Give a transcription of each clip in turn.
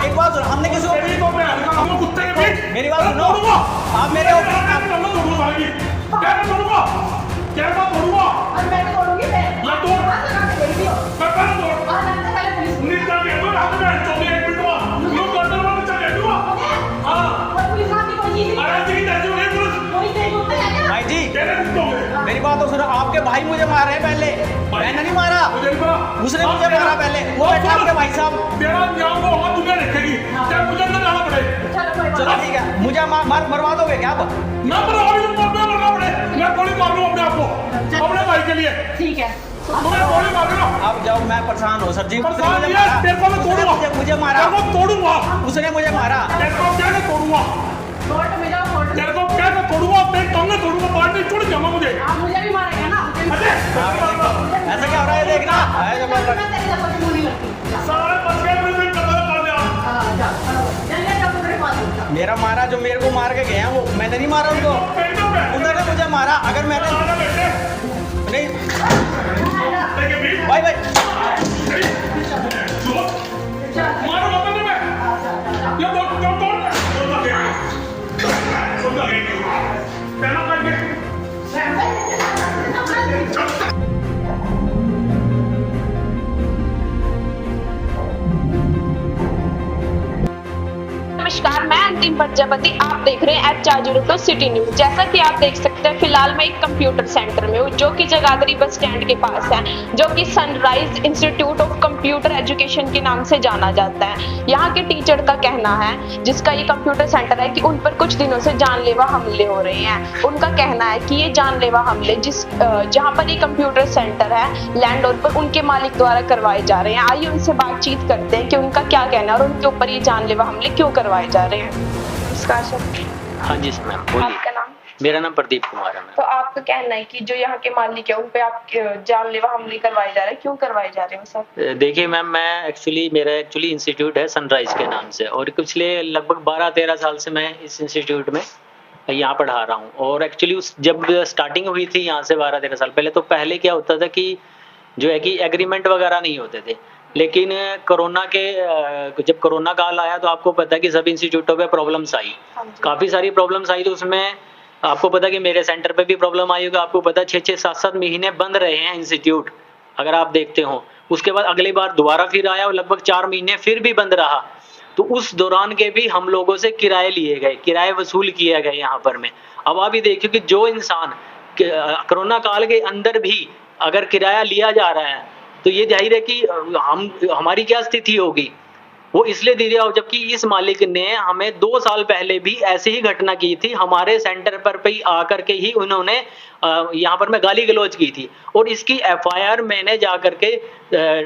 एक बात सुनो, हमने किसी तेरी तो मैं हल्का हम कुत्ते के बीच मेरी बात सुनो, तोड़ूंगा। आप मेरे क्या मैं तोड़ूंगा क्या मैं तोड़ूंगा और मैं भी तोड़ूंगी मैं। या तोड़ हाथ लगा के देखती हो। मैं पहले तोड़ और लगता है पहले पुलिस। निकल के दो हाथ में 24 मिनट हुआ यूं करते हुए चल दे दूंगा हां और पुलिस आती कोई चीज नहीं। अरे तेरी तेज नहीं पुलिस कोई नहीं कुत्ते हैं क्या? भाई जी तेरे कुत्तों में मेरी बात तो सुनो, आपके भाई मुझे मार रहे हैं पहले, मैंने नहीं मारा, मुझे नहीं पता उसने मुझे मारा पहले, वो बैठा आपके भाई साहब। तेरा न्याय को होगा तुम्हें रखेगी क्या मुझे अंदर जाना पड़े चलो कोई बात चलो ठीक है, मुझे मार मरवा दोगे क्या आप? मैं मरवा दूं मरना पड़े मैं गोली मार लूं अपने आप को अपने भाई के लिए ठीक है। तुम्हें गोली मार दूंगा आप जाओ, मैं परेशान हूँ सर जी। परेशान नहीं है, तेरे को मैं तोड़ूंगा। मुझे मारा, तेरे को तोड़ूंगा उसने मुझे मारा। तेरे को क्या मैं तोड़ूंगा कोर्ट में जाओ कोर्ट में। तेरे को क्या मैं तोड़ूंगा तेरी टांगें तोड़ूंगा बाहर नहीं छोड़ जाऊंगा मुझे आप मुझे भी मारेंगे ना? अरे ऐसा क्या हो रहा है देखना, ऐसा मैं बोल रहा है। तेरी तरफ से मुंह नहीं लगती। सारे बच गए मुझे कत्ल कर दिया हाँ, जाओ। जल्दी जाओ मेरे पास जाओ। मेरा मारा जो मेरे को मार के गए हैं वो, मैंने नहीं मारा उनको, पेटों में उन्होंने मुझे मारा। अगर मैंने सारे बेटे नहीं तेरे बीच भाई भाई मारो बाबा ने मैं ये तोड़ लगे पहला करके नमस्कार, मैं अंतिम प्रजापति। आप देख रहे हैं H402 सिटी न्यूज। जैसा कि आप देख सकते हैं, फिलहाल मैं एक कंप्यूटर सेंटर में हूँ जो कि जगाधरी बस स्टैंड के पास है, जो कि sunrise institute of computer education के नाम से जाना जाता है। यहाँ के टीचर का कहना है, जिसका ये कंप्यूटर सेंटर है, कि उन पर कुछ दिनों से जानलेवा हमले हो रहे हैं। उनका कहना है कि ये जानलेवा हमले जहाँ पर ये कंप्यूटर सेंटर है लैंडलॉर्ड पर उनके मालिक द्वारा करवाए जा रहे हैं। आइए उनसे बातचीत करते हैं कि उनका क्या कहना है और उनके ऊपर ये जानलेवा हमले क्यों करवाए जा रहे हैं। नमस्कार सर। हाँ जी मैम बोलिए। आपका नाम? मेरा नाम प्रदीप कुमार है मैम। तो आपका कहना है कि जो यहाँ के मालिक है उन पे आप जानलेवा हमले करवाए जा रहे हैं, क्यों करवाए जा रहे हैं सर? देखिए मैम, मेरा एक्चुअली इंस्टीट्यूट है सनराइज के नाम से, और पिछले लगभग 12-13 साल से मैं इस इंस्टीट्यूट में यहाँ पढ़ा रहा हूँ। और एक्चुअली जब स्टार्टिंग हुई थी यहाँ से 12-13 साल पहले, तो पहले क्या होता था कि जो है कि एग्रीमेंट वगैरह नहीं होते थे। लेकिन जब कोरोना काल आया तो आपको पता है कि सभी इंस्टीट्यूटों पे प्रॉब्लम्स आई, काफ़ी सारी प्रॉब्लम्स आई। तो उसमें आपको पता है कि मेरे सेंटर पे भी प्रॉब्लम आई होगी। आपको पता है 6-6, 7-7 महीने बंद रहे हैं इंस्टीट्यूट, अगर आप देखते हो। उसके बाद अगली बार दोबारा फिर आया और लगभग 4 महीने फिर भी बंद रहा। तो उस दौरान के भी हम लोगों से किराए लिए गए, किराए वसूल किए गए यहाँ पर में। अब आप ही देखिए कि जो इंसान कोरोना काल के अंदर भी अगर किराया लिया जा रहा है, तो ये जाहिर है कि हमारी क्या स्थिति होगी। वो इसलिए दे दिया, जबकि इस मालिक ने हमें 2 साल पहले भी ऐसी ही घटना की थी। हमारे सेंटर पर पे आकर के ही उन्होंने यहाँ पर मैं गाली गलौज की थी, और इसकी FIR मैंने जा करके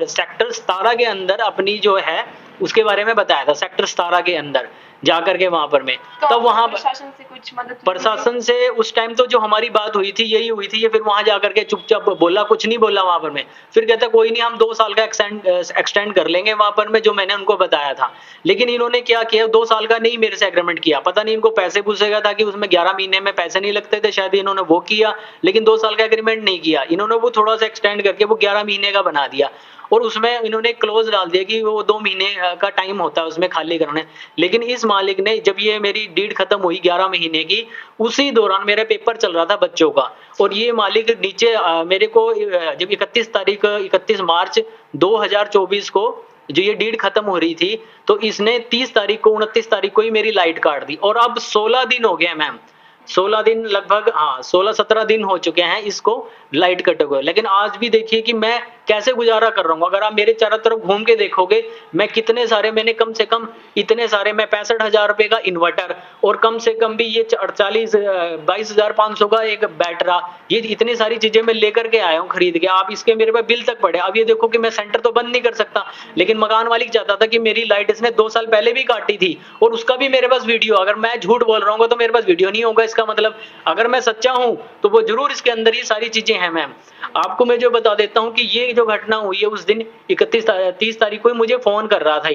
सेक्टर 17 के अंदर अपनी जो है उसके बारे में बताया था। सेक्टर 17 के अंदर जाकर के वहां पर में, तो तब वहां प्रशासन से कुछ मदद मिली? प्रशासन से उस टाइम तो जो हमारी बात हुई थी यही हुई थी। ये फिर वहां जाकर के चुपचाप बोला, कुछ नहीं बोला वहां पर में। फिर कहता कोई नहीं, हम 2 साल का एक्सटेंड कर लेंगे वहां पर में, जो मैंने उनको बताया था। लेकिन इन्होंने क्या किया, 2 साल का नहीं मेरे से एग्रीमेंट किया। पता नहीं इनको पैसे पूछेगा था कि उसमें 11 महीने में पैसे नहीं लगते थे, शायद इन्होंने वो किया। लेकिन 2 साल का एग्रीमेंट नहीं किया इन्होंने, वो थोड़ा सा एक्सटेंड करके वो 11 महीने का बना दिया। और उसमें इन्होंने क्लोज डाल दिया कि वो 2 महीने का टाइम होता है उसमें खाली करने। लेकिन इस मालिक ने, जब ये मेरी डीड खत्म हुई 11 महीने की, उसी दौरान मेरा पेपर चल रहा था बच्चों का, और ये मालिक नीचे मेरे को जब 31 मार्च 2024 को जो ये डीड खत्म हो रही थी, तो इसने 30 तारीख को 29 तारीख को ही मेरी लाइट काट दी। और अब 16 दिन हो गए मैम, 16 दिन लगभग, हाँ 16-17 दिन हो चुके हैं इसको लाइट कटे हुए। लेकिन आज भी देखिए कि मैं कैसे गुजारा कर रहा हूँ। अगर आप मेरे चारों तरफ घूम के देखोगे, मैं कितने सारे, मैंने कम से कम इतने सारे, मैं 65,000 रुपए का इन्वर्टर, और कम से कम भी ये 22,500 का एक बैटरा, ये इतनी सारी चीजें मैं लेकर के आया हूँ खरीद के। आप इसके मेरे पे बिल तक पड़े। अब ये देखो कि मैं सेंटर तो बंद नहीं कर सकता, लेकिन मकान मालिक चाहता था कि मेरी लाइट इसने 2 साल पहले भी काटी थी, और उसका भी मेरे पास वीडियो। अगर मैं झूठ बोल रहा हूँ तो मेरे पास वीडियो नहीं होगा, इसका मतलब अगर मैं सच्चा हूँ तो वो जरूर इसके अंदर ही सारी चीजें हैं मैम। आपको मैं जो बता देता हूँ कि ये जो घटना हुई है उस दिन 30 तारीख को ही मुझे फोन कर रहा था,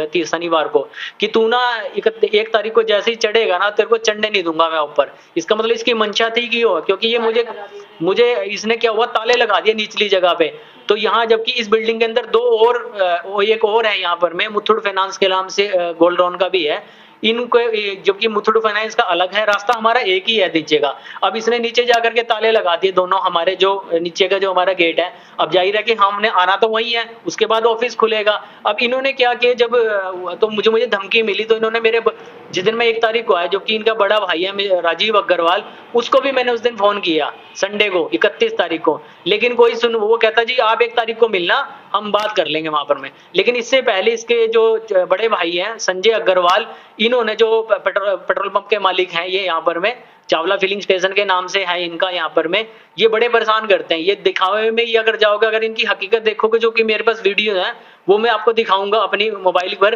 30 शनिवार को, कि तू ना 1 तारीख को जैसे ही चढ़ेगा ना, तेरे को चढ़ने नहीं दूंगा मैं ऊपर। इसका मतलब इसकी मंशा थी कि हो, क्योंकि ये मुझे मुझे इसने क्या हुआ, ताले लगा दिए निचली जगह पे। तो यहाँ जबकि इस बिल्डिंग के अंदर दो और एक और है यहाँ पर में, मुथूट फाइनेंस के नाम से गोल्ड लोन का भी है। इनको जबकि मुथूट फाइनेंस का अलग है, रास्ता हमारा एक ही है नीचे का। अब इसने नीचे जाकर के ताले लगा दिए दोनों, हमारे जो नीचे का जो हमारा गेट है। अब जाहिर है कि हमने आना तो वही है, उसके बाद ऑफिस खुलेगा। अब इन्होंने क्या किया, जब तो मुझे धमकी मिली, तो इन्होंने मेरे जिस दिन मैं 1 तारीख को आया, जो कि इनका बड़ा भाई है राजीव अग्रवाल, उसको भी मैंने उस दिन फोन किया संडे को 31 तारीख को। लेकिन कोई वो कहता जी आप 1 तारीख को मिलना, हम बात कर लेंगे वहां पर में। लेकिन इससे पहले इसके जो बड़े भाई हैं संजय अग्रवाल, इन्होंने जो पेट्रोल पंप के मालिक हैं, ये यहाँ पर में चावला फिलिंग स्टेशन के नाम से है इनका यहाँ पर में, ये बड़े परेशान करते हैं। ये दिखावे में ही अगर जाओगे, अगर इनकी हकीकत देखोगे, जो कि मेरे पास वीडियो है वो मैं आपको दिखाऊंगा अपनी मोबाइल पर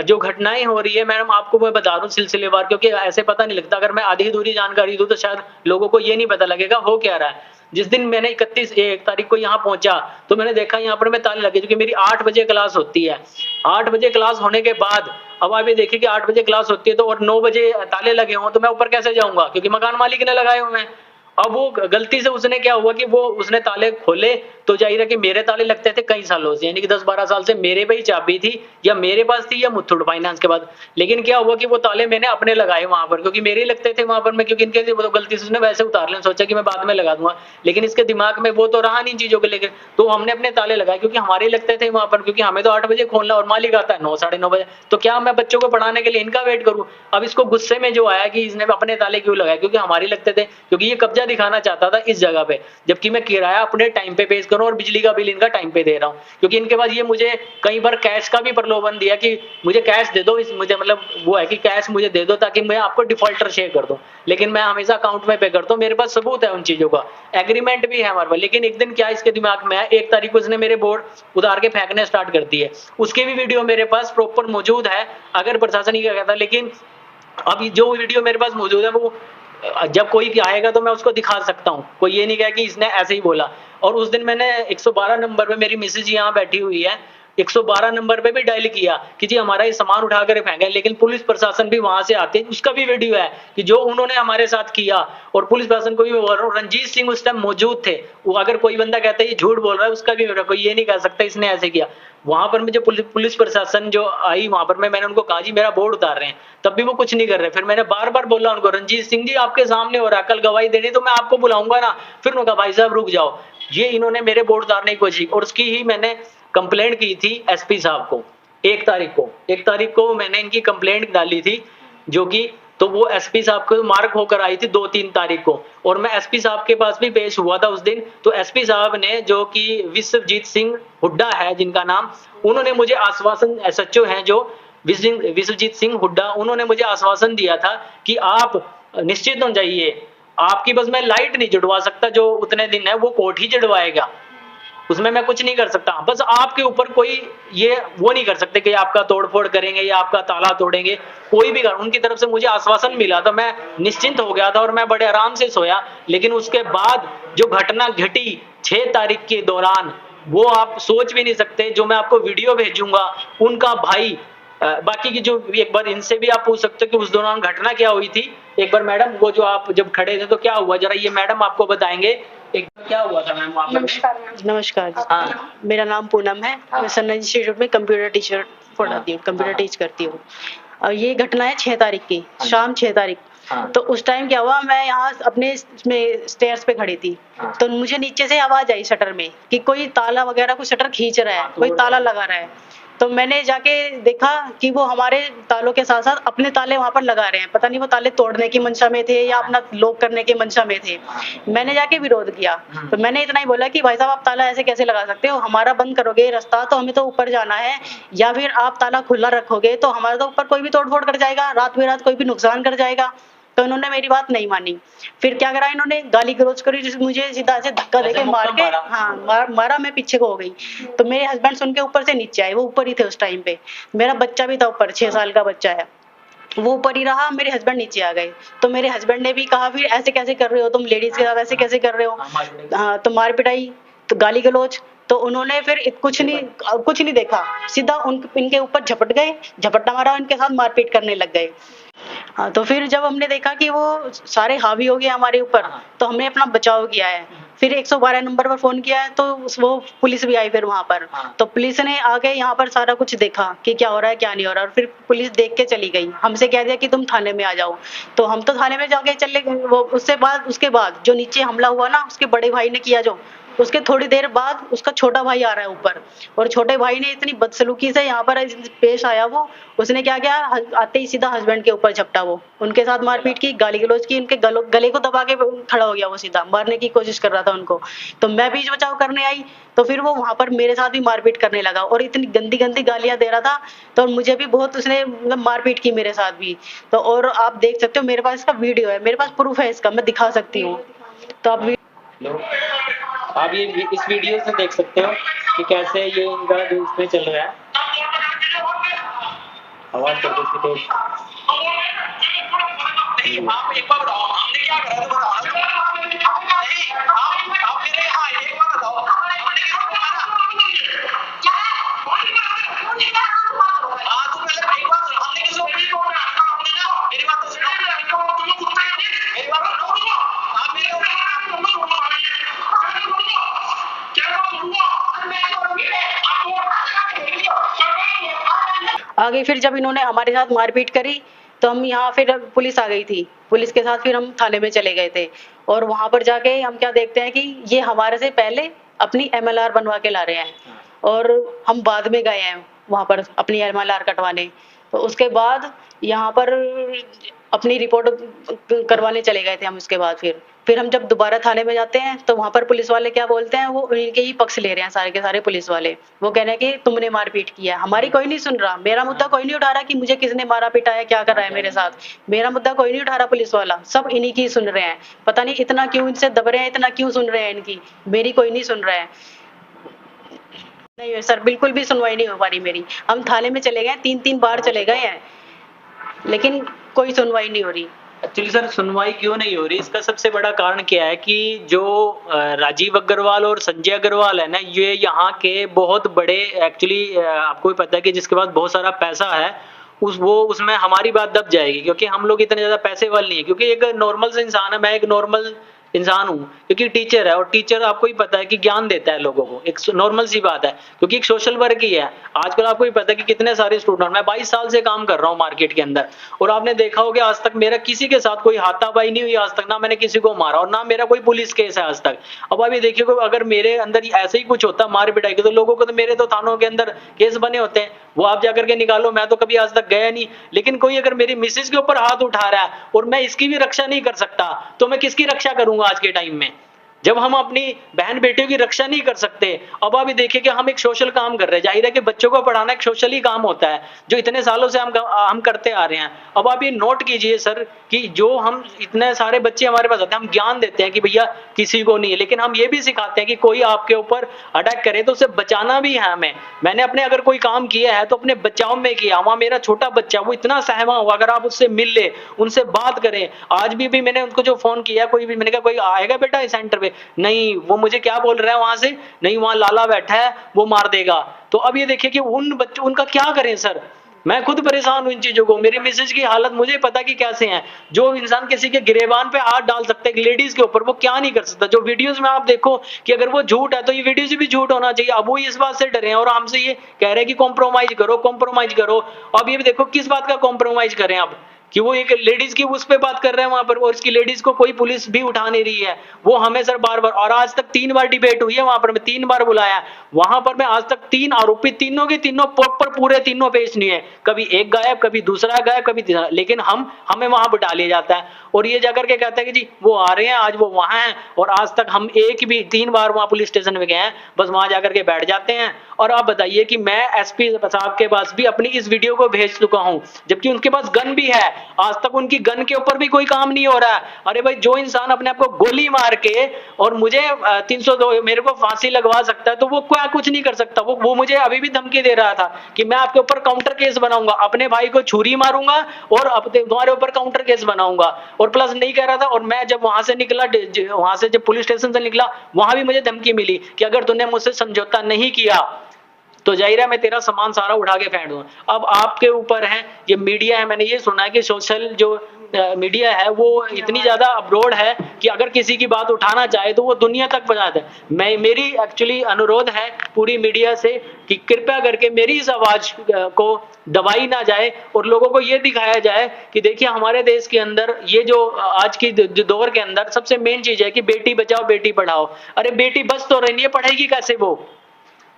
जो घटनाएं हो रही है मैडम, आपको मैं बता दूं सिलसिलेवार, क्योंकि ऐसे पता नहीं लगता। अगर मैं आधी अधूरी जानकारी दूं तो शायद लोगों को ये नहीं पता लगेगा हो क्या रहा है। जिस दिन मैंने 1 तारीख को यहाँ पहुंचा, तो मैंने देखा यहाँ पर मैं ताले लगे, क्योंकि मेरी 8 बजे क्लास होती है। 8 बजे क्लास होने के बाद अब आप ये देखिए कि 8 बजे क्लास होती है, तो और 9 बजे ताले लगे हों, तो मैं ऊपर कैसे जाऊंगा, क्योंकि मकान मालिक ने लगाए हुए हैं। अब वो गलती से उसने क्या हुआ कि उसने ताले खोले, तो जाहिर है कि मेरे ताले लगते थे कई सालों से, यानी कि 10-12 साल से मेरे पे ही चाबी थी, या मेरे पास थी या मुथूट फाइनेंस के बाद। लेकिन क्या हुआ कि वो ताले मैंने अपने लगाए वहां पर, क्योंकि मेरे लगते थे वहां पर में, क्योंकि इनके वो तो गलती से उसने वैसे उतार लिया, सोचा कि मैं बाद में लगा दूंगा। लेकिन इसके दिमाग में वो तो रहा नहीं चीजों को लेकर, तो हमने अपने ताले लगाए, क्योंकि हमारे लगते थे वहां पर, क्योंकि हमें तो 8 बजे खोलना और मालिक आता है 9 साढ़े 9 बजे। तो क्या मैं बच्चों को पढ़ाने के लिए इनका वेट करूं। अब इसको गुस्से में जो आया कि इसने अपने ताले क्यों लगाए, क्योंकि हमारे लगते थे, क्योंकि ये कब्जा दिखाना चाहता था इस जगह पे, जबकि मैं किराया अपने टाइम पे पेश करूं और बिजली का बिल इनका टाइम पे दे रहा हूं। क्योंकि इनके पास ये मुझे कई बार कैश का भी प्रलोभन दिया कि मुझे कैश दे दो, मुझे मतलब वो है कि कैश मुझे दे दो ताकि मैं आपको डिफॉल्टर शेयर कर दूं। लेकिन मैं हमेशा अकाउंट में पे करता हूं, मेरे पास सबूत है उन चीजों का, एग्रीमेंट भी है हमारे पास। लेकिन एक दिन क्या इसके दिमाग में है, 1 तारीख को इसने मेरे बोर्ड उतार के फेंकने स्टार्ट कर दिए। उसकी भी वीडियो मेरे पास प्रॉपर मौजूद है, अगर प्रशासन ही क्या कहता। लेकिन अब जो वीडियो मेरे पास मौजूद है, वो जब कोई आएगा तो मैं उसको दिखा सकता हूँ। कोई ये नहीं कहे कि इसने ऐसे ही बोला। और उस दिन मैंने 112 नंबर पे, मेरी मिसेज यहाँ बैठी हुई है, 112 नंबर पे भी डायल किया कि जी हमारा ये सामान उठा कर फेंके, लेकिन पुलिस प्रशासन भी वहां से आते हैं। उसका भी वीडियो है कि जो उन्होंने हमारे साथ किया, और पुलिस प्रशासन को भी बोल रहा हूँ, रंजीत सिंह उस टाइम मौजूद थे। वो अगर कोई बंदा कहता है ये झूठ बोल रहा है, उसका भी कोई ये नहीं कह सकता इसने ऐसे किया। वहां पर मुझे पुलिस प्रशासन जो आई वहां पर मैंने उनको कहा जी मेरा बोर्ड उतार रहे हैं, तब भी वो कुछ नहीं कर रहे। फिर मैंने बार बार बोला उनको, रंजीत सिंह जी आपके सामने हो रहा है, कल गवाही देनी तो मैं आपको बुलाऊंगा ना। फिर उन्होंने कहा भाई साहब रुक जाओ, ये इन्होंने मेरे बोर्ड उतारने की कोशिश की, और उसकी ही मैंने कंप्लेंट की थी एसपी साहब को 1 तारीख को मैंने इनकी कंप्लेंट डाली थी, जो कि तो वो एसपी साहब को मार्क होकर आई थी 2-3 तारीख को, और मैं एसपी साहब के पास भी पेश हुआ था उस दिन। तो एसपी साहब ने, जो कि विश्वजीत सिंह हुड्डा है जिनका नाम, उन्होंने मुझे आश्वासन, एसएचओ हैं जो विश्वजीत सिंह हुड्डा, उन्होंने मुझे आश्वासन दिया था कि आप निश्चित हो जाइए, आपकी बस मैं लाइट नहीं जुड़वा सकता, जो उतने दिन है वो कोर्ट ही जुड़वाएगा, उसमें मैं कुछ नहीं कर सकता। बस आपके ऊपर कोई ये वो नहीं कर सकते कि आपका तोड़फोड़ करेंगे या आपका ताला तोड़ेंगे, कोई भी उनकी तरफ से मुझे आश्वासन मिला था। मैं निश्चिंत हो गया था और मैं बड़े आराम से सोया। लेकिन उसके बाद जो घटना घटी 6 तारीख के दौरान, वो आप सोच भी नहीं सकते। जो मैं आपको वीडियो भेजूंगा, उनका भाई, बाकी की जो एक बार इनसे भी आप पूछ सकते हो कि उस दौरान घटना क्या हुई थी। एक बार मैडम, वो जो आप जब खड़े थे तो क्या हुआ, जरा ये मैडम आपको बताएंगे एक क्या हुआ था मैम वहाँ पर। नमस्कार। हाँ। मेरा नाम पूनम है। मैं सनराइज इंस्टीट्यूट में कंप्यूटर टीचर पढ़ाती हूँ, कंप्यूटर टीच करती हूँ। और ये घटना है 6 तारीख की, शाम 6 तारीख। तो उस टाइम क्या हुआ, मैं यहाँ अपने स्टेयर्स पे खड़ी थी, तो मुझे नीचे से आवाज आई शटर में कि कोई ताला वगैरह, कोई शटर खींच रहा है, कोई ताला लगा रहा है। तो मैंने जाके देखा कि वो हमारे तालों के साथ साथ अपने ताले वहां पर लगा रहे हैं। पता नहीं वो ताले तोड़ने की मंशा में थे या अपना लॉक करने की मंशा में थे। मैंने जाके विरोध किया, तो मैंने इतना ही बोला कि भाई साहब आप ताला ऐसे कैसे लगा सकते हो, हमारा बंद करोगे रास्ता तो हमें तो ऊपर जाना है, या फिर आप ताला खुला रखोगे तो हमारा तो ऊपर कोई भी तोड़फोड़ कर जाएगा, रात बेरात कोई भी नुकसान कर जाएगा। तो इन्होंने मेरी बात नहीं मानी। फिर क्या करा, इन्होंने गाली गलौज करी, मुझे सीधा से धक्का देके मार के, हाँ मारा, मैं पीछे को हो गई। तो मेरे हस्बैंड सुन के ऊपर से नीचे आए, वो ऊपर ही थे उस टाइम पे। मेरा बच्चा भी था ऊपर, 6 साल का बच्चा है, वो ऊपर ही रहा, मेरे हस्बैंड नीचे आ गए। तो मेरे हस्बैंड ने भी कहा फिर ऐसे कैसे कर रहे हो तुम, लेडीज के साथ ऐसे कैसे कर रहे हो। हाँ, तो मार पिटाई, तो गाली गलौज। तो उन्होंने फिर कुछ नहीं देखा, सीधा इनके ऊपर झपट गए, झपट्टा मारा, इनके साथ मारपीट करने लग गए। हाँ, तो फिर जब हमने देखा कि वो सारे हावी हो गए हमारे ऊपर, तो हमने अपना बचाव किया है। फिर 112 नंबर पर फोन किया है, तो वो पुलिस भी आई फिर वहां पर। तो पुलिस ने आके यहाँ पर सारा कुछ देखा कि क्या हो रहा है क्या नहीं हो रहा है, और फिर पुलिस देख के चली गई। हमसे कह दिया कि तुम थाने में आ जाओ, तो हम तो थाने में जाके चले गए। वो उसके बाद जो नीचे हमला हुआ ना, उसके बड़े भाई ने किया जो, उसके थोड़ी देर बाद उसका छोटा भाई आ रहा है ऊपर, और छोटे भाई ने इतनी बदसलूकी से यहाँ पर पेश आया। वो उसने क्या किया, आते ही सीधा हस्बैंड के ऊपर झपटा, वो उनके साथ मारपीट की, गाली गलौज की, उनके गले को दबा के खड़ा हो गया। वो सीधा मारने की कोशिश कर रहा था उनको। तो मैं बीच बचाव करने आई, तो फिर वो वहां पर मेरे साथ भी मारपीट करने लगा, और इतनी गंदी गंदी गालियां दे रहा था। तो मुझे भी बहुत उसने मतलब मारपीट की मेरे साथ भी। तो और आप देख सकते हो, मेरे पास इसका वीडियो है, मेरे पास प्रूफ है इसका, मैं दिखा सकती हूँ। तो आप ये इस वीडियो से देख सकते हो कि कैसे ये इनका जो इसमें चल रहा है। आवाज कर दो इसकी तेज। नहीं, आप एक बार बताओ, हमने क्या करा था बताओ। नहीं, आप मेरे यहाँ आए, एक बार बताओ, हमने क्या करा? हाँ, तो पहले एक बात सुनो, हमने किसी को मेरी बात तो सुनो, मेरी बात सुनो, आप मेरे आगे फिर जब इन्होंने हमारे साथ मारपीट करी, तो हम यहाँ फिर पुलिस आ गई थी। पुलिस के साथ फिर हम थाने में चले गए थे, और वहां पर जाके हम क्या देखते हैं कि ये हमारे से पहले अपनी MLR बनवा के ला रहे हैं, और हम बाद में गए हैं वहां पर अपनी MLR कटवाने। तो उसके बाद यहाँ पर अपनी रिपोर्ट करवाने चले गए थे हम। उसके बाद फिर हम जब दोबारा थाने में जाते हैं, तो वहां पर पुलिस वाले क्या बोलते हैं, वो उनके ही पक्ष ले रहे हैं सारे के सारे पुलिस वाले। वो कह रहे हैं कि तुमने मारपीट किया, हमारी कोई नहीं सुन रहा। मेरा मुद्दा कोई नहीं उठा रहा कि मुझे किसने मारा पिटाया, क्या कर रहा है मेरे साथ। मेरा मुद्दा कोई नहीं उठा रहा पुलिस वाला, सब इन्हीं की सुन रहे हैं। पता नहीं इतना क्यों इनसे दब रहे हैं, इतना क्यों सुन रहे हैं इनकी, मेरी कोई नहीं सुन रहा है। नहीं सर, बिल्कुल भी सुनवाई नहीं हो पा रही मेरी। हम थाने में चले गए, 3 बार चले गए हैं, लेकिन कोई सुनवाई नहीं हो रही। एक्चुअली सर, सुनवाई क्यों नहीं हो रही, इसका सबसे बड़ा कारण क्या है कि जो राजीव अग्रवाल और संजय अग्रवाल है ना, ये यहाँ के बहुत बड़े, एक्चुअली आपको भी पता है कि जिसके पास बहुत सारा पैसा है, उसमें हमारी बात दब जाएगी, क्योंकि हम लोग इतने ज्यादा पैसे वाले नहीं है। क्योंकि एक नॉर्मल से इंसान है, मैं एक नॉर्मल इंसान हूँ, क्योंकि टीचर है, और टीचर आपको ही पता है कि ज्ञान देता है लोगों को, एक नॉर्मल सी बात है, क्योंकि एक सोशल वर्क ही है। आजकल आपको ही पता है कि कितने सारे स्टूडेंट, मैं 22 साल से काम कर रहा हूँ मार्केट के अंदर, और आपने देखा होगा आज तक मेरा किसी के साथ कोई हाथापाई नहीं हुई आज तक, ना मैंने किसी को मारा, और ना मेरा कोई पुलिस केस है आज तक। अब अभी देखिए, अगर मेरे अंदर ऐसे ही कुछ होता मार पिटाई के, तो लोगों को तो मेरे तो थानों के अंदर केस बने होते हैं, वो आप जाकर के निकालो, मैं तो कभी आज तक गया नहीं। लेकिन कोई अगर मेरी मिसेज के ऊपर हाथ उठा रहा है और मैं इसकी भी रक्षा नहीं कर सकता, तो मैं किसकी रक्षा करूंगा आज के टाइम में, जब हम अपनी बहन बेटियों की रक्षा नहीं कर सकते। अब अभी देखिए कि हम एक सोशल काम कर रहे हैं, जाहिर है कि बच्चों को पढ़ाना एक सोशली काम होता है, जो इतने सालों से हम करते आ रहे हैं। अब आप ये नोट कीजिए सर कि जो हम इतने सारे बच्चे हमारे पास आते हैं, हम ज्ञान देते हैं कि भैया किसी को नहीं है, लेकिन हम ये भी सिखाते हैं कि कोई आपके ऊपर अटैक करे तो उसे बचाना भी है हमें। मैंने अपने अगर कोई काम किया है तो अपने बचाव में किया। वहां मेरा छोटा बच्चा वो इतना सहमा हुआ, अगर आप उससे मिल ले, उनसे बात करें। आज भी मैंने उनको जो फोन किया, कोई भी मैंने कहा कोई आएगा बेटा इस सेंटर पे, नहीं, वो मुझे क्या बोल रहा है वहां से, नहीं वहां लाला बैठा है वो मार देगा। तो अब ये देखिए कि उन बच्चों उनका क्या करें सर, मैं खुद परेशान हूं इन चीजों को। मेरे मिसेज की हालत मुझे पता कि कैसे है। जो इंसान किसी के गिरेबान पे हाथ डाल सकता है लेडीज के ऊपर, वो क्या नहीं कर सकता। जो वीडियोस में आप देखो कि अगर वो झूठ है तो ये वीडियोस भी झूठ होना चाहिए। अब वो इस बात से डरे हैं और हमसे ये कह रहे हैं कि कॉम्प्रोमाइज करो, कॉम्प्रोमाइज करो। अब ये देखो किस बात का कॉम्प्रोमाइज करें अब, कि वो एक लेडीज की उस पे बात कर रहे हैं वहां पर, और इसकी लेडीज को कोई पुलिस भी उठा नहीं रही है। वो हमें सर बार बार, और आज तक 3 बार डिबेट हुई है वहां पर, मैं 3 बार बुलाया वहां पर। मैं आज तक 3 आरोपी, तीनों के तीनों प्रॉपर पूरे तीनों पेश नहीं है, कभी एक गायब, कभी दूसरा गायब, कभी तीसरा, लेकिन हमें वहां बिठा लिया जाता है। और ये जाकर के कहता है कि जी वो आ रहे हैं, आज वो वहां हैं, और आज तक हम एक भी 3 बार वहां पुलिस स्टेशन में गए हैं, बस वहां जाकर के बैठ जाते हैं। और आप बताइए कि मैं एसपी साहब के पास भी अपनी इस वीडियो को भेज चुका हूं, जबकि उनके पास गन भी है, आज तक उनकी गन के ऊपर भी कोई काम नहीं हो रहा है। अरे भाई, जो इंसान अपने आप को गोली मार के और मुझे 302 मेरे को फांसी लगवा सकता है, तो वो क्या कुछ नहीं कर सकता। वो मुझे अभी भी धमकी दे रहा था कि मैं आपके ऊपर काउंटर केस बनाऊंगा, अपने भाई को छुरी मारूंगा और तुम्हारे ऊपर काउंटर केस बनाऊंगा। और प्लस नहीं कह रहा था, और मैं जब वहां से निकला, वहां से जब पुलिस स्टेशन से निकला, वहां भी मुझे धमकी मिली कि अगर तूने मुझसे समझौता नहीं किया तो जाहिर है मैं तेरा सामान सारा उठा के फेंक दूंगा। अब आपके ऊपर है, ये मीडिया है, मैंने ये सुना है कि सोशल जो मीडिया है वो इतनी ज्यादा अब्रोड है कि अगर किसी की बात उठाना चाहे तो वो दुनिया तक पहुंचाता है। मेरी एक्चुअली अनुरोध है पूरी मीडिया से कि कृपया करके मेरी इस आवाज को दबाई ना जाए और लोगों को ये दिखाया जाए कि देखिए हमारे देश के अंदर ये जो आज की दौर के अंदर सबसे मेन चीज है कि बेटी बचाओ बेटी पढ़ाओ। अरे बेटी बच तो रही है, पढ़ेगी कैसे? वो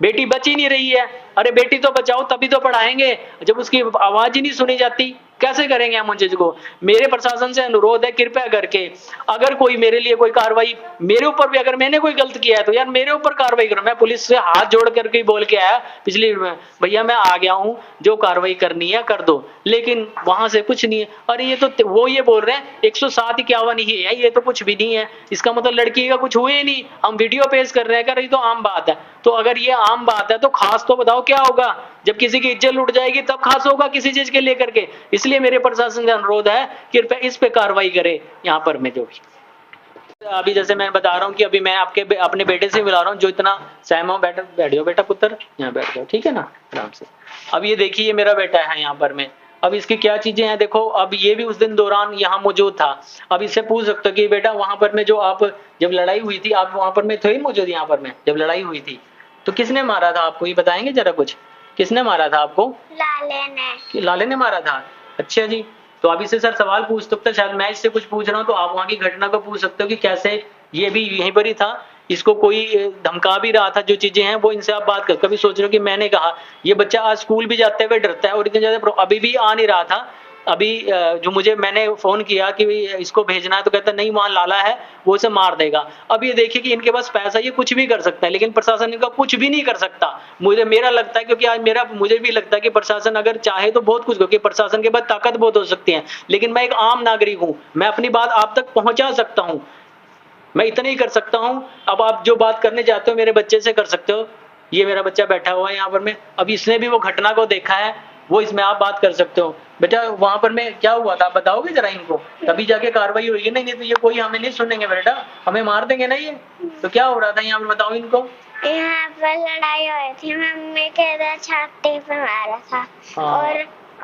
बेटी बच ही नहीं रही है। अरे बेटी तो बचाओ तभी तो पढ़ाएंगे, जब उसकी आवाज ही नहीं सुनी जाती कैसे करेंगे हम उन चीज को? मेरे प्रशासन से अनुरोध है कृपया करके अगर कोई मेरे लिए कोई कार्रवाई, मेरे ऊपर भी अगर मैंने कोई गलत किया है तो यार मेरे ऊपर कार्रवाई करो। मैं पुलिस से हाथ जोड़ करके बोल के आया पिछली, भैया मैं आ गया हूँ, जो कार्रवाई करनी है कर दो, लेकिन वहां से कुछ नहीं है। अरे ये तो वो ये बोल रहे हैं 107-51 ही है, ये तो कुछ भी नहीं है, इसका मतलब लड़की का कुछ हुआ ही नहीं, हम वीडियो पेश कर रहे हैं। कर ये तो आम बात है। तो अगर ये आम बात है तो खास तो बताओ क्या होगा? जब किसी की इज्जत लुट जाएगी तब खास होगा किसी चीज के लेकर के। इसलिए मेरे प्रशासन से अनुरोध है कि इस पे कार्रवाई करे। यहाँ पर मैं जो भी अभी जैसे मैं बता रहा हूँ कि अभी मैं अपने बेटे से मिला रहा हूँ जो इतना सहमा, बैठो बेटा पुत्र, यहाँ बैठ जाओ, ठीक है ना, आराम से। अब ये देखिए मेरा बेटा है यहाँ पर में, अब इसकी क्या चीजें हैं देखो। अब ये भी उस दिन दौरान यहाँ मौजूद था। अब इससे पूछ सकते हो कि बेटा वहां पर में जो आप जब लड़ाई हुई थी आप वहां पर में थे मौजूद? यहाँ पर में जब लड़ाई हुई थी तो किसने मारा था आपको, ये बताएंगे जरा कुछ? किसने मारा था आपको? लाले ने। लाले ने मारा था? अच्छा जी। तो आप इससे सर सवाल पूछ सकते हो, शायद मैं इससे कुछ पूछ रहा हूँ तो आप वहाँ की घटना को पूछ सकते हो कि कैसे ये भी यहीं पर ही था, इसको कोई धमका भी रहा था, जो चीजें हैं वो इनसे आप बात कर। कभी सोच रहे हो कि मैंने कहा ये बच्चा आज स्कूल भी जाते हुए डरता है और इतने ज्यादा अभी भी आ नहीं रहा था। अभी जो मैंने फोन किया कि इसको भेजना है तो कहता नहीं वहां लाला है वो उसे मार देगा। अब ये देखिए कि इनके पास पैसा, ये कुछ भी कर सकता है लेकिन प्रशासन इनका कुछ भी नहीं कर सकता। मेरा लगता है क्योंकि आज मुझे भी लगता है कि प्रशासन अगर चाहे तो बहुत कुछ, क्योंकि प्रशासन के पास ताकत बहुत हो सकती है, लेकिन मैं एक आम नागरिक हूँ, मैं अपनी बात आप तक पहुंचा सकता हूँ, मैं इतना ही कर सकता हूँ। अब आप जो बात करने चाहते हो मेरे बच्चे से कर सकते हो। ये मेरा बच्चा बैठा हुआ है यहाँ पर में, अब इसने भी वो घटना को देखा है, वो इसमें आप बात कर सकते हो। बेटा वहां पर में क्या हुआ था बताओगे जरा इनको, तभी जाके कार्रवाई होगी। नहीं तो ये कोई हमें नहीं सुनेंगे बेटा, हमें मार देंगे ना। ये तो क्या हो रहा था यहाँ पर बताओ इनको? यहाँ पर लड़ाई हुई थी, मम्मी के इधर छाती पे मारा था। हाँ।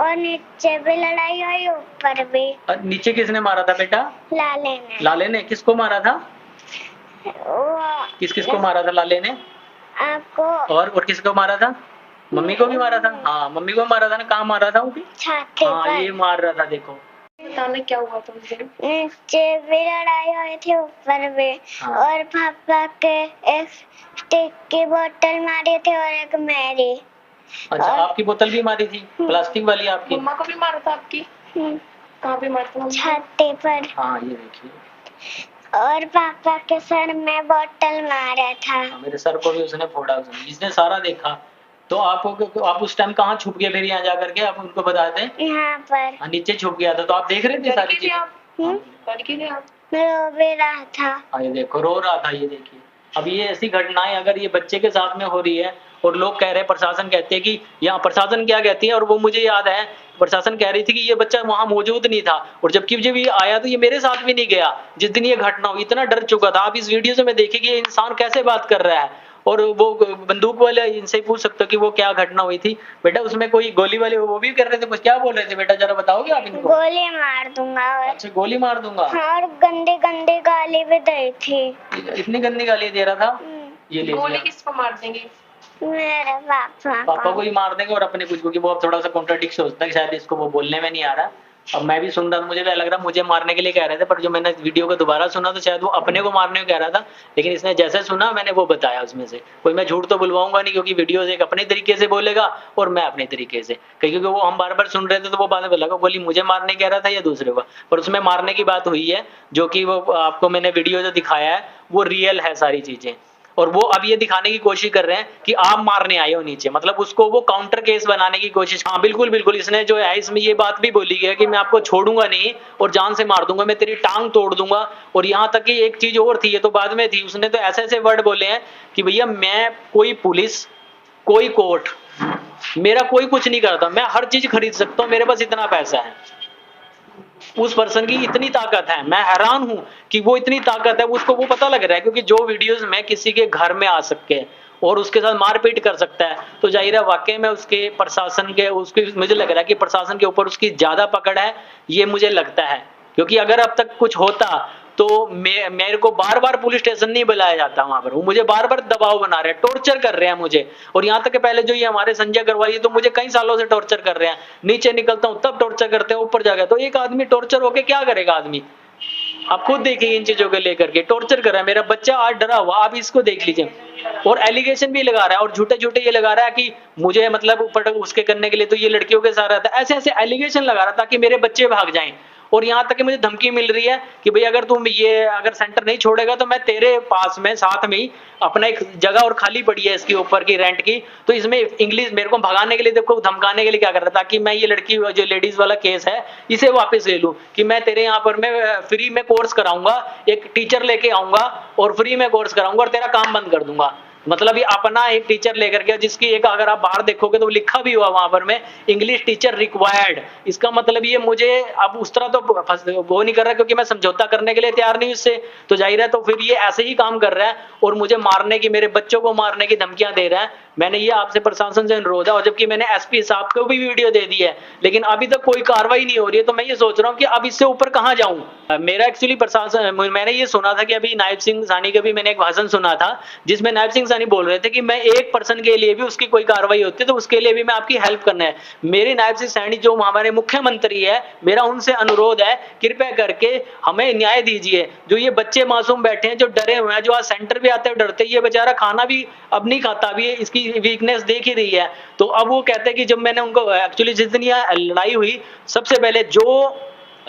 और नीचे भी लड़ाई हुई, ऊपर भी। नीचे किसने मारा था बेटा? लाले ने। लाले ने किसको मारा था? किस को मारा था लाले ने? आपको। और किसको मारा था? मम्मी को भी मारा था? हाँ मम्मी को मारा था ना। कहाँ मारा था वो भी? छाती पर। हाँ ये मार रहा था। देखो बताना क्या हुआ था उस दिन? नीचे भी लड़ाई हुई थी, ऊपर भी। हाँ। और पापा के एक स्टिक की बोतल मारी थी और एक मेरी। अच्छा आपकी बोतल भी मारी थी, प्लास्टिक वाली आपकी? मम्मा को भी मारा था आपकी? कहाँ पे मारा था? छाती पर। हाँ ये देखिए। और पापा के सर में बोतल मारा था। मेरे सर को भी उसने फोड़ा, जिसने सारा देखा। तो आप उस टाइम कहाँ छुप गए फिर यहाँ जाकर के? आप उनको बताते हैं यहाँ पर। हाँ नीचे छुप गया था, तो आप देख रहे थे सारी चीजें? मैं रो भी रहा था। हाँ ये देखो रो रहा था। ये देखिए अब ये ऐसी घटनाएं अगर ये बच्चे के साथ में हो रही है और लोग कह रहे हैं, प्रशासन कहते हैं कि यहाँ प्रशासन क्या कहती है, और वो मुझे याद है प्रशासन कह रही थी कि ये बच्चा वहां मौजूद नहीं था, और जबकि जब ये आया तो ये मेरे साथ भी नहीं गया जिस दिन ये घटना हुई। इतना डर चुका था। आप इस वीडियो से मैं देखिए कि ये इंसान कैसे बात कर रहा है। और वो बंदूक वाले इनसे पूछ सकते हो कि वो क्या घटना हुई थी बेटा, उसमें कोई गोली वाले वो भी कर रहे थे कुछ, क्या बोल रहे थे बेटा जरा बताओगे आप इनको? गोली मार दूंगा। अच्छा गोली मार दूंगा। और गंदी गंदी गाली भी दी थी। इतनी गंदी गाली दे रहा था? ये ले गोली लिया। किसको मार देंगे? मेरे पापा को ही मार देंगे और अपने कुछ, क्योंकि वो अब थोड़ा सा कॉन्ट्राडिक्ट सोचता है, शायद इसको वो बोलने में नहीं आ रहा। अब मैं भी सुन रहा था, मुझे भी लग रहा मुझे मारने के लिए कह रहे थे, पर जो मैंने वीडियो को दोबारा सुना तो शायद वो अपने को मारने को कह रहा था, लेकिन इसने जैसे सुना मैंने वो बताया उसमें से। कोई मैं झूठ तो बुलवाऊंगा नहीं, क्योंकि वीडियो से एक अपने तरीके से बोलेगा और मैं अपने तरीके से, क्योंकि वो हम बार बार सुन रहे थे तो वो बाद में बोला बोली मुझे मारने कह रहा था या दूसरे को, पर उसमें मारने की बात हुई है, जो कि वो आपको मैंने वीडियो जो दिखाया है वो रियल है सारी चीजें। और वो अब ये दिखाने की कोशिश कर रहे हैं कि आप मारने आए हो नीचे, मतलब उसको वो काउंटर केस बनाने की कोशिश। हाँ बिल्कुल बिल्कुल, इसने जो है इसमें ये बात भी बोली गई कि मैं आपको छोड़ूंगा नहीं और जान से मार दूंगा, मैं तेरी टांग तोड़ दूंगा। और यहाँ तक कि एक चीज और थी, ये तो बाद में थी, उसने तो ऐसे ऐसे वर्ड बोले हैं कि भैया मैं कोई पुलिस कोई कोर्ट मेरा कोई कुछ नहीं करता, मैं हर चीज खरीद सकता हूँ, मेरे पास इतना पैसा है। उस पर्सन की इतनी ताकत है, मैं हैरान हूं कि वो इतनी ताकत है, उसको वो पता लग रहा है, क्योंकि जो वीडियोस में किसी के घर में आ सके और उसके साथ मारपीट कर सकता है, तो जाहिर है वाकई में उसके प्रशासन के उसकी मुझे लग रहा है कि प्रशासन के ऊपर उसकी ज्यादा पकड़ है, ये मुझे लगता है। क्योंकि अगर अब तक कुछ होता तो मेरे को बार बार पुलिस स्टेशन नहीं बुलाया जाता वहां पर। वो मुझे बार बार दबाव बना रहे हैं, टॉर्चर कर रहे हैं मुझे। और यहाँ तक कि पहले जो ये हमारे संजय अग्रवाल, ये तो मुझे कई सालों से टॉर्चर कर रहे हैं। नीचे निकलता हूँ तब टॉर्चर करते हैं, ऊपर जाकर तो एक आदमी टॉर्चर होके क्या करेगा आदमी? आप खुद देखिए इन चीजों को लेकर के टॉर्चर कर रहा है। मेरा बच्चा आज डरा हुआ, आप इसको देख लीजिए। और एलिगेशन भी लगा रहा है और झूठे झूठे ये लगा रहा है कि मुझे मतलब ऊपर उसके करने के लिए तो ये लड़कियों के साथ रहता है। ऐसे ऐसे एलिगेशन लगा रहा था कि मेरे बच्चे भाग जाएं। और यहाँ तक कि मुझे धमकी मिल रही है कि भाई अगर तुम ये अगर सेंटर नहीं छोड़ेगा तो मैं तेरे पास में साथ में ही अपना एक जगह और खाली पड़ी है इसके ऊपर की रेंट की, तो इसमें इंग्लिश मेरे को भगाने के लिए, देखो धमकाने के लिए क्या कर रहा था कि मैं ये लड़की जो लेडीज वाला केस है इसे वापस ले लूं, कि मैं तेरे यहाँ पर मैं फ्री में कोर्स कराऊंगा, एक टीचर लेके आऊंगा और फ्री में कोर्स कराऊंगा और तेरा काम बंद कर दूंगा। मतलब ये अपना एक टीचर लेकर के, जिसकी एक अगर आप बाहर देखोगे तो लिखा भी हुआ वहां पर में इंग्लिश टीचर रिक्वायर्ड। इसका मतलब ये मुझे अब उस तरह तो वो नहीं कर रहा क्योंकि मैं समझौता करने के लिए तैयार नहीं उससे, तो जाहिर है तो फिर ये ऐसे ही काम कर रहा है और मुझे मारने की, मेरे बच्चों को मारने की धमकियां दे रहा है। मैंने ये आपसे प्रशासन से अनुरोध है, और जबकि मैंने एसपी साहब को भी वीडियो दे दी है लेकिन अभी तक कोई कार्रवाई नहीं हो रही है। तो मैं ये सोच रहा हूँ कि अब इससे ऊपर कहाँ जाऊं। मेरा एक्चुअली प्रशासन, मैंने ये सुना था कि अभी नायब सिंह सानी का भी मैंने एक भाषण सुना था जिसमें नायब सिंह सानी बोल रहे थे कि मैं एक पर्सन के लिए भी उसकी कोई कार्रवाई होती है तो उसके लिए भी मैं आपकी हेल्प करना है। मेरे नायब सिंह सैनी जो हमारे मुख्यमंत्री है, मेरा उनसे अनुरोध है कृपया करके हमें न्याय दीजिए। जो ये बच्चे मासूम बैठे हैं, जो डरे हुए हैं, जो आज सेंटर पे आते हैं डरते, ये बेचारा खाना भी अब नहीं खाता, अभी इसकी वीकनेस देख ही रही है। तो अब वो कहते हैं कि जब मैंने उनको एक्चुअली जिस दिन यह लड़ाई हुई, सबसे पहले जो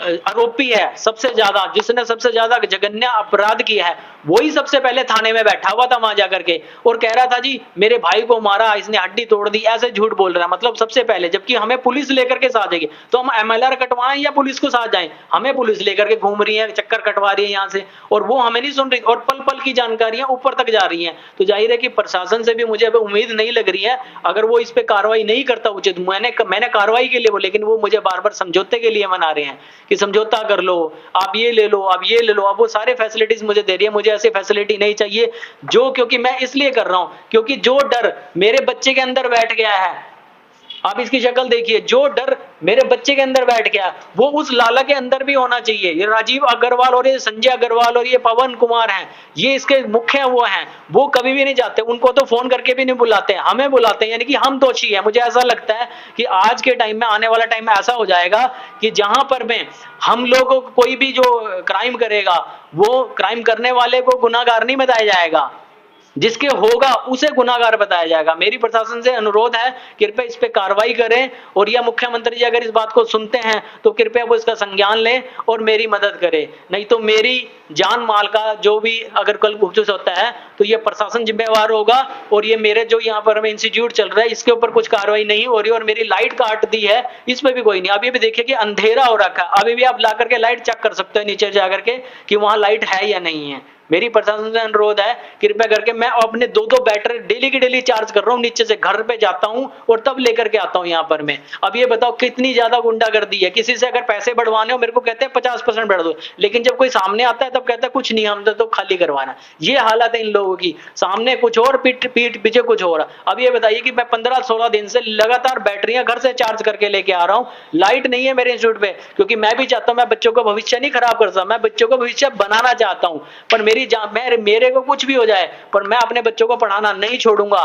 आरोपी है सबसे ज्यादा, जिसने सबसे ज्यादा जघन्य अपराध किया है, वही सबसे पहले थाने में बैठा हुआ था वहां जाकर के और कह रहा था जी मेरे भाई को मारा, इसने हड्डी तोड़ दी, ऐसे झूठ बोल रहा है। मतलब सबसे पहले, जबकि हमें पुलिस लेकर के साथ जाएगी, तो हम एमएलआर कटवाएं या पुलिस को साथ जाएं? हमें पुलिस लेकर के घूम रही है, चक्कर कटवा रही है यहाँ से, और वो हमें नहीं सुन रही और पल पल की जानकारियां ऊपर तक जा रही हैं। तो जाहिर है कि प्रशासन से भी मुझे अब उम्मीद नहीं लग रही है, अगर वो इस पे कार्रवाई नहीं करता उचित। मैंने कार्रवाई के लिए वो, लेकिन वो मुझे बार बार समझौते के लिए मना रहे हैं कि समझौता कर लो, आप ये ले लो, आप ये ले लो। अब वो सारे फैसिलिटीज मुझे दे रही है, मुझे ऐसी फैसिलिटी नहीं चाहिए जो, क्योंकि मैं इसलिए कर रहा हूं क्योंकि जो डर मेरे बच्चे के अंदर बैठ गया है, आप इसकी शक्ल देखिए, जो डर मेरे बच्चे के अंदर बैठ गया वो उस लाला के अंदर भी होना चाहिए। ये राजीव अग्रवाल और ये संजय अग्रवाल और ये पवन कुमार हैं, ये इसके मुख्य वो हैं, वो कभी भी नहीं जाते, उनको तो फोन करके भी नहीं बुलाते, हमें बुलाते हैं, यानी कि हम दोषी हैं। मुझे ऐसा लगता है कि आज के टाइम में, आने वाला टाइम में ऐसा हो जाएगा कि जहां पर में हम लोगों को कोई भी जो क्राइम करेगा वो क्राइम करने वाले को गुनाहगार नहीं बताया जाएगा, जिसके होगा उसे गुनाहगार बताया जाएगा। मेरी प्रशासन से अनुरोध है कृपया इस पे कार्रवाई करें, और यह मुख्यमंत्री जी अगर इस बात को सुनते हैं तो कृपया वो इसका संज्ञान लें और मेरी मदद करें, नहीं तो मेरी जान माल का जो भी अगर कल कुछ होता है तो ये प्रशासन जिम्मेवार होगा। और ये मेरे जो यहाँ पर हमें इंस्टीट्यूट चल रहा है इसके ऊपर कुछ कार्रवाई नहीं हो रही, और मेरी लाइट काट दी है, इस पे भी कोई नहीं। अभी भी देखिए कि अंधेरा हो रखा है, अभी भी आप ला करके लाइट चेक कर सकते हो नीचे जाकर के कि वहां लाइट है या नहीं है। मेरी प्रशासन से अनुरोध है कृपया करके, मैं अपने दो बैटरी डेली की डेली चार्ज कर रहा हूँ, नीचे से घर पे जाता हूँ और तब लेकर के आता हूँ यहाँ पर मैं। अब ये बताओ कितनी ज्यादा गुंडागर्दी है, किसी से अगर पैसे बढ़वाने हो मेरे को कहते हैं 50% बढ़ दो, लेकिन जब कोई सामने आता है तब कहता है कुछ नहीं, हम तो खाली करवाना। ये हालत है इन लोगों की, सामने कुछ और पीठ पीछे कुछ और। अब ये बताइए कि मैं 15-16 दिन से लगातार बैटरियां घर से चार्ज करके लेके आ रहा हूँ, लाइट नहीं है मेरे इंस्टीट्यूट पे, क्योंकि मैं भी चाहता हूँ, मैं बच्चों का भविष्य नहीं खराब कर सकता, मैं बच्चों का भविष्य बनाना चाहता हूँ। पर मेरे को कुछ भी हो जाए पर मैं अपने बच्चों को पढ़ाना नहीं छोड़ूंगा।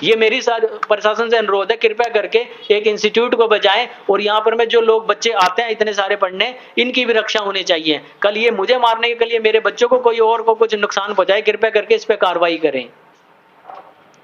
ये मेरी प्रशासन से अनुरोध है, कृपया करके एक इंस्टीट्यूट को बचाएं, और यहाँ पर में जो लोग बच्चे आते हैं इतने सारे पढ़ने, इनकी भी रक्षा होनी चाहिए। कल ये मुझे मारने के लिए मेरे बच्चों को कोई और को कुछ नुकसान पहुंचाए, कृपया करके इस पे कार्रवाई करें।